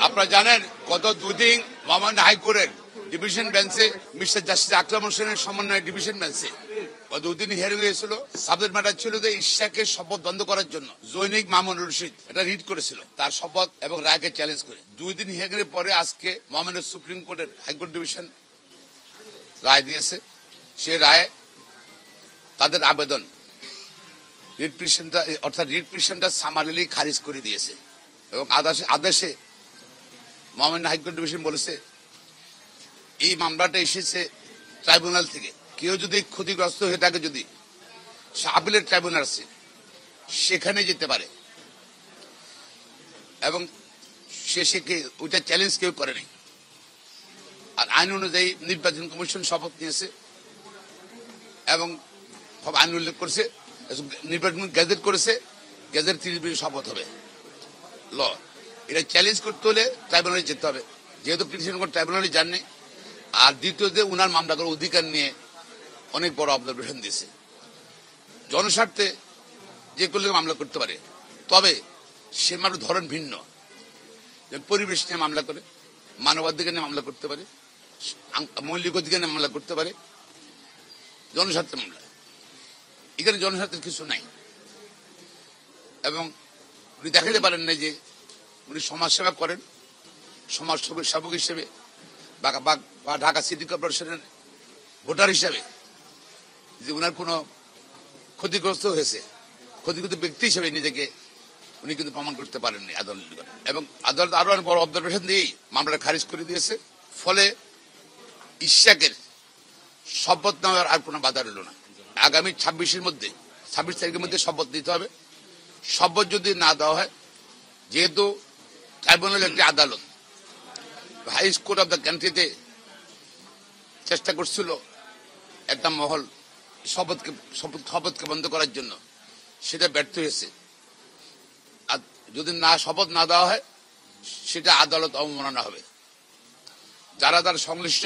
আপনারা জানেন গত দুদিন মহামান্য হাইকোর্টের ডিভিশন বেঞ্চে মিস্টার জাস্টিস আকরাম হোসেনের সমন্বয়ে ডিভিশন বেঞ্চে দুদিন হিয়ারিং হয়েছিল। সাবজেক্ট ম্যাটার ছিল যে ইশাকের শপথ বন্ধ করার জন্য জৈনিক মামুন রশিদ এটা রিট করেছিল তার শপথ এবং রায়কে চ্যালেঞ্জ করে। 2 দিন হিয়ারিং এর পরে আজকে মহামান্য সুপ্রিম কোর্টের হাইকোর্ট ডিভিশন রায় দিয়েছে। সে রায় তাদের আবেদন রিট পিটিশনটা অর্থাৎ রিট পিটিশনটা সামারিলি খারিজ করে দিয়েছে এবং আদেশে মহামান্য হাইকোর্ট ডিভিশন বলেছে এই মামলাটা এসেছে ট্রাইব্যুনাল থেকে, কেউ যদি ক্ষতিগ্রস্ত হয়ে থাকে, যদি আপিলের ট্রাইব্যুনাল আছে সেখানে যেতে পারে এবং ওইটা চ্যালেঞ্জ কেউ করেনি। আর আইন অনুযায়ী নির্বাচন কমিশন শপথ নিয়েছে এবং আইন উল্লেখ করেছে, নির্বাচন গ্যাজেট করেছে, গ্যাজেট 30 শপথ হবে ল। এটা চ্যালেঞ্জ করতে হলে ট্রাইব্যুনালে যেতে হবে, যেহেতু পিটিশন কোর্ট ট্রাইব্যুনালে যাননি। আর দ্বিতীয়তে উনার মামলা করার অধিকার নিয়ে অনেক বড় অবজারভেশন দিয়েছে। জনস্বার্থে যে করলে মামলা করতে পারে, তবে সে মামলার ধরন ভিন্ন। পরিবেশ নিয়ে মামলা করে, মানবাধিকার নিয়ে মামলা করতে পারে, মৌলিক অধিকার নিয়ে মামলা করতে পারে, জনস্বার্থের মামলা। এখানে জনস্বার্থের কিছু নাই এবং উনি দেখাতে পারেন না যে উনি সমাজসেবা করেন, সমাজ সেবক হিসেবে বা ঢাকা সিটি কর্পোরেশনের ভোটার হিসাবে যে উনার কোন ক্ষতিগ্রস্ত হয়েছে, ক্ষতিগ্রস্ত ব্যক্তি হিসেবে নিজেকে উনি কিন্তু প্রমাণ করতে পারেননি আদালত। এবং আদালত আরো বড় অবজারভেশন দিয়েই মামলাটা খারিজ করে দিয়েছে। ফলে ইশাকের শপথ নেওয়ার আর কোনো বাধা রইল না। আগামী 26 তারিখের মধ্যে শপথ দিতে হবে। শপথ যদি না দেওয়া হয়, যেহেতু ট্রাইব্যুনাল একটি আদালত, হাই কোর্ট অব দ্য কান্ট্রিতে চেষ্টা করছিল একটা মহল শপথকে বন্ধ করার জন্য, সেটা ব্যর্থ হয়েছে। আর যদি শপথ না দেওয়া হয়, সেটা আদালত অবমাননা হবে। যারা সংশ্লিষ্ট,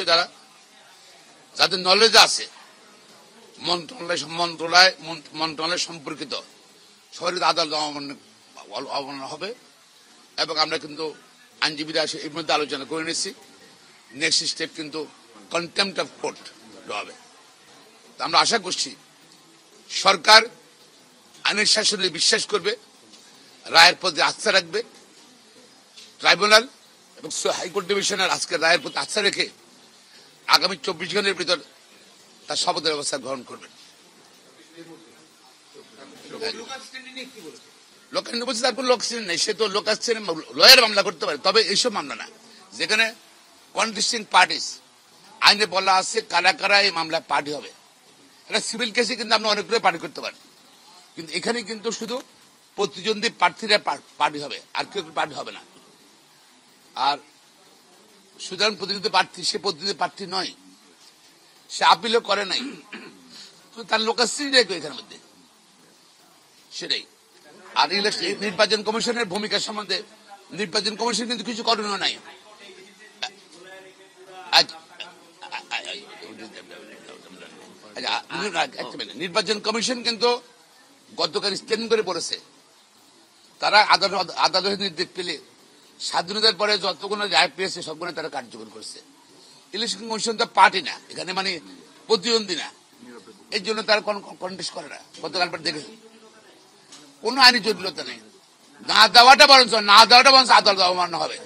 যাদের নলেজ আছে, মন্ত্রণালয় সম্পর্কিত সবাই আদালত অবমাননা হবে। এবং আমরা কিন্তু আইনজীবীরা এর মধ্যে আলোচনা করে নিচ্ছি, নেক্সট স্টেপ কিন্তু কন্টেম্পট অফ কোর্ট হবে। আমরা আশা করছি সরকার আইনের শাসনে বিশ্বাস করবে, রায়ের প্রতি আস্থা রাখবে, ট্রাইব্যুনাল এবং হাইকোর্ট ডিভিশনের আজকের রায়ের প্রতি আস্থা রেখে আগামী 24 ঘন্টার ভিতর তার শপথের ব্যবস্থা গ্রহণ করবেন। লোকাল বলছে তার কোন লোকস্টেন নেই, সে তো লোকাল লয়ার মামলা করতে পারে, তবে এইসব মামলা না যেখানে কন্টেস্টিং পার্টিস আইনে বলা আছে কারা কারা এই মামলা পার্টি হবে। এটা সিভিল কেসে কিন্তু আপনি অনেকগুলো পার্টি করতে পারেন, কিন্তু এখানে কিন্তু শুধু প্রতিদ্বন্দ্বী প্রার্থীরা পার্টি হবে, আর কেউ পার্টি হবে না। আর সুতরাং প্রতিদ্বন্দ্বী প্রার্থী, সে প্রতিদ্বন্দ্বী প্রার্থী নয়, সে আপিলও করে নাই, তার লোকাশ্রী রেখে এখানের মধ্যে সেটাই। আর নির্বাচন কমিশনের ভূমিকা সম্বন্ধে নির্বাচন কমিশন কিন্তু কিছু করণীয় নাই। নির্বাচন কমিশন কিন্তু গতকাল স্ট্যান্ড করে বলেছে তারা আদালতের নির্দেশ পেলে স্বাধীনতার পরে যতগুলো রায় পেয়েছে সবগুলো তারা কার্যকর করেছে। ইলেকশন কমিশন তো পার্টি না, এখানে মানে প্রতিদ্বন্দ্বী না, এর জন্য তারা কন্টেস্ট করে না। গতকাল পর দেখেছে কোন আইনি জটিলতা নেই, না দেওয়াটা বরঞ্চ আদালত অবমাননা হবে।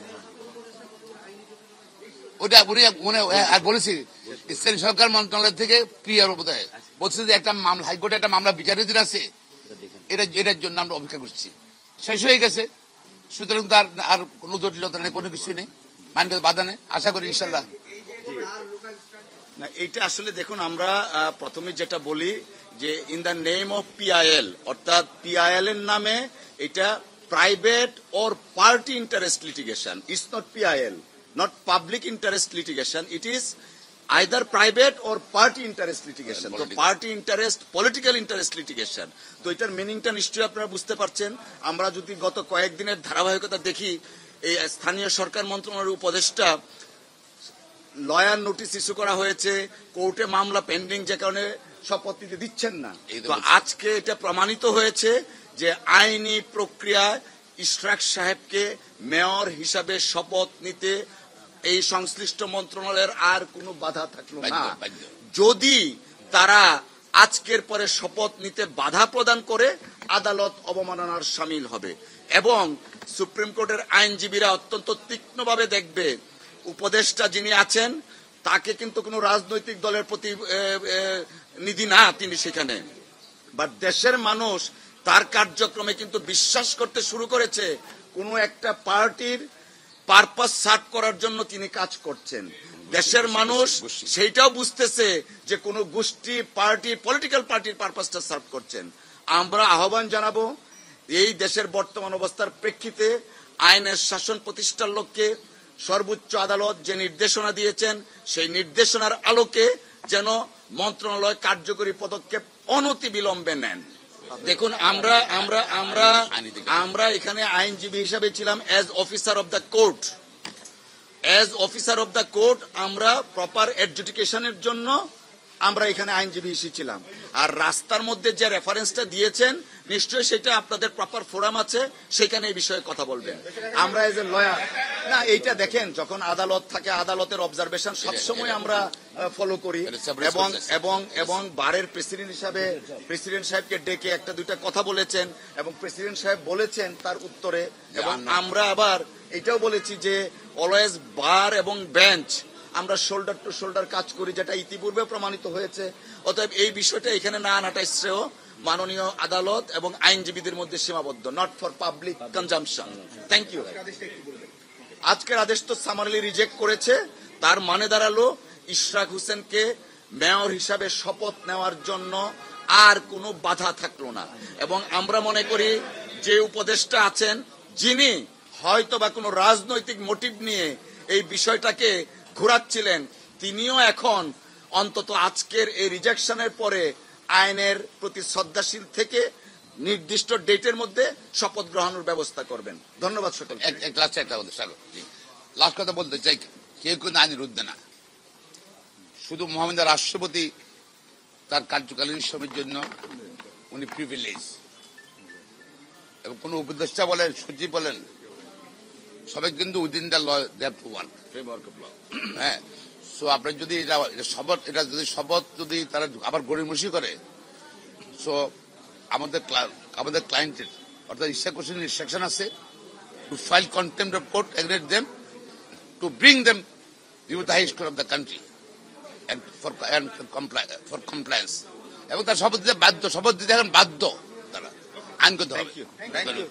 ওটা আর বলেছি স্থানীয় সরকার মন্ত্রণালয় থেকে পিআর বোধহয় বলছে যে একটা মামলা, হাইকোর্টে একটা মামলা বিচারাধীন আছে, এটার জন্য আমরা অপেক্ষা করছি, শেষ হয়ে গেছে। সুতরাং তার আর কোনো জটিলতা নেই, কোনো কিছু নেই, মানবে বাধা নেই, আশা করি ইনশাল্লাহ। না, এইটা আসলে দেখুন, আমরা প্রথমে যেটা বলি যে in the name of PIL, অর্থাৎ পিআইএল এর নামে এটা private or party interest litigation, it's not PIL, not public interest litigation, it is either private or party interest litigation. So party interest, political interest litigation. তো এটার মিনিংটা নিশ্চয়ই আপনারা বুঝতে পারছেন। আমরা যদি গত কয়েকদিনের ধারাবাহিকতা দেখি, এই স্থানীয় সরকার মন্ত্রণালয়ের উপদেষ্টা লয়ার নোটিশ ইস্যু করা হয়েছে, কোর্টে মামলা পেন্ডিং, যে কারণে শপথ নিতে দিচ্ছেন না। তো আজকে এটা প্রমাণিত হয়েছে যে আইনি প্রক্রিয়ায় ইশরাক সাহেবকে মেয়র হিসাবে শপথ নিতে এই সংশ্লিষ্ট মন্ত্রণালয়ের আর কোনো বাধা থাকলো না। যদি তারা আজকের পরে শপথ নিতে বাধা প্রদান করে আদালত অবমাননার শামিল হবে এবং সুপ্রিম কোর্টের আইনজীবীরা অত্যন্ত তীক্ষ্ণভাবে দেখবে উপদেষ্টা যিনি আছেন তাকে কিন্তু কোনো রাজনৈতিক দলের প্রতিনিধি না তিনি সেখানে, বাট দেশের মানুষ তার কার্যক্রমে কিন্তু বিশ্বাস করতে শুরু করেছে কোনো একটা পার্টির পারপাস সার্ভ করার জন্য তিনি কাজ করছেন। দেশের মানুষ সেইটাও বুঝতেছে যে কোন গোষ্ঠী পার্টি পলিটিক্যাল পার্টির পারপাসটা সার্ভ করছেন। আমরা আহ্বান জানাবো এই দেশের বর্তমান অবস্থার প্রেক্ষিতে আইনের শাসন প্রতিষ্ঠার লক্ষ্যে সর্বোচ্চ আদালত যে নির্দেশনা দিয়েছেন সেই নির্দেশনার আলোকে যেন মন্ত্রণালয় কার্যকরী পদক্ষেপ অনতিবিলম্বে নেন। দেখুন আমরা এখানে আইনজীবী হিসাবে ছিলাম as officer of the court. As officer of the court আমরা প্রপার অ্যাডজুডিকেশনের জন্য আমরা এখানে আইনজীবী হিসেবে ছিলাম। আর রাস্তার মধ্যে যে রেফারেন্সটা দিয়েছেন নিশ্চয়ই সেটা আপনাদের প্রপার ফোরাম আছে, সেখানে এই বিষয়ে কথা বলবেন। আমরা এজ এ লয়ার না, এইটা দেখেন যখন আদালত থাকে আদালতের অবজারভেশন সবসময় আমরা ফলো করি এবং বারের প্রেসিডেন্ট হিসাবে প্রেসিডেন্ট সাহেবকে ডেকে একটা দুইটা কথা বলেছেন এবং প্রেসিডেন্ট সাহেব বলেছেন তার উত্তরে, এবং আমরা আবার এটাও বলেছি যে অলওয়েজ বার এবং বেঞ্চ আমরা শোল্ডার টু শোল্ডার কাজ করি, যেটা ইতিপূর্বে প্রমাণিত হয়েছে। অতএব এই বিষয়টা এখানে না আনাটাই শ্রেয়। মাননীয় আদালত এবং আইনজীবীদের মধ্যে সীমাবদ্ধ, not for public consumption. Thank you. আজকের আদেশ তো সামারলি রিজেক্ট করেছে, তার মানে দাঁড়ালো ইশরাক হোসেনকে মেয়র হিসাবে শপথ নেওয়ার জন্য আর কোনো বাধা থাকলো না। এবং আমরা মনে করি যে উপদেষ্টা আছেন যিনি হয়তো বা কোনো রাজনৈতিক মোটিভ নিয়ে এই বিষয়টাকে ঘোরাচ্ছিলেন, তিনিও এখন অন্তত আজকের এই রিজেকশনের পরে আইনের প্রতি শ্রদ্ধাশীল থেকে নির্দিষ্ট ডেটের মধ্যে শপথ গ্রহণের ব্যবস্থা করবেন। ধন্যবাদ সকল। লাস্ট কথা বলতে চাই, কেউ কিন্তু আইনের ঊর্ধ্বে না। শুধু মহামান্য রাষ্ট্রপতি তার কার্যকালীন সময়ের জন্য উনি প্রিভিলেজ, এবং কোন উপদেষ্টা বলেন সচিব বলেন সবাই কিন্তু within the law they have to work framework of law. হ্যাঁ, সো আপনার যদি শপথ যদি তারা আবার গড়িমসি করে, সো আমাদের ক্লায়েন্টের অর্থাৎ ইশরাক হোসেনের ইনস্ট্রাকশন আছে two file contempt of court against them to bring them before the highest court of the country and for compliance, এবং তার শপথ দিতে বাধ্য, শপথ দিতে এখন বাধ্য তারা আইনগত। Thank you.